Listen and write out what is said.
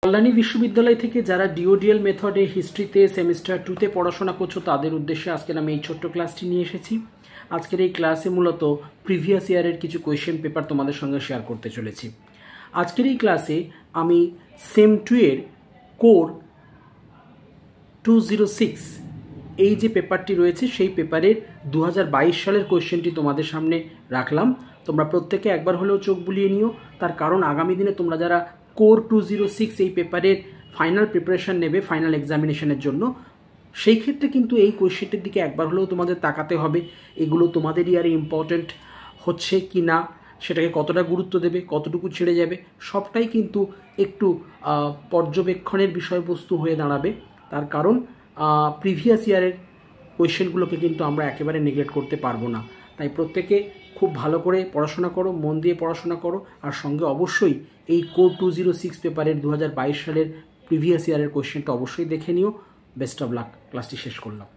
কল্যাণী বিশ্ববিদ্যালয় থেকে যারা ডিওডিএল মেথডে হিস্ট্রিতে সেমিস্টার 2তে পড়াশোনা করছো তাদের উদ্দেশ্যে আজকে আমি এই ছোট্ট ক্লাসটি নিয়ে এসেছি। আজকের এই ক্লাসে মূলত প্রিভিয়াস ইয়ারের কিছু কোয়েশ্চেন পেপার তোমাদের সঙ্গে শেয়ার করতে চলেছি। আজকের এই ক্লাসে আমি সেম 2 এর কোর 206 এই যে পেপারটি রয়েছে সেই পেপারের 2022 সালের কোয়েশ্চেনটি তোমাদের সামনে রাখলাম। তোমরা প্রত্যেকে একবার হলেও চোখ বুলিয়ে নিও, তার কারণ আগামী দিনে তোমরা যারা কোর 206 এই পেপারের ফাইনাল প্রিপারেশন নেবে ফাইনাল এক্সামিনেশনের জন্য, সেই ক্ষেত্রে কিন্তু এই কোয়েশ্চেনটির দিকে একবার হলেও তোমাদের তাকাতে হবে। এগুলো তোমাদের ইয়ারে ইম্পর্টেন্ট হচ্ছে কি না, সেটাকে কতটা গুরুত্ব দেবে, কতটুকু ছেড়ে যাবে, সবটাই কিন্তু একটু পর্যবেক্ষণের বিষয়বস্তু হয়ে দাঁড়াবে। তার কারণ প্রিভিয়াস ইয়ারের কোয়েশ্চেনগুলোকে কিন্তু আমরা একেবারে নেগলেক্ট করতে পারবো না। তাই প্রত্যেকে খুব ভালো করে পড়াশোনা করো, মন দিয়ে পড়াশোনা করো, আর সঙ্গে অবশ্যই এই কোর 206 পেপারের 2022 সালের প্রিভিয়াস ইয়ারের কোয়েশ্চেনটা অবশ্যই দেখে নিও। Best of luck. ক্লাসটি শেষ করলাম।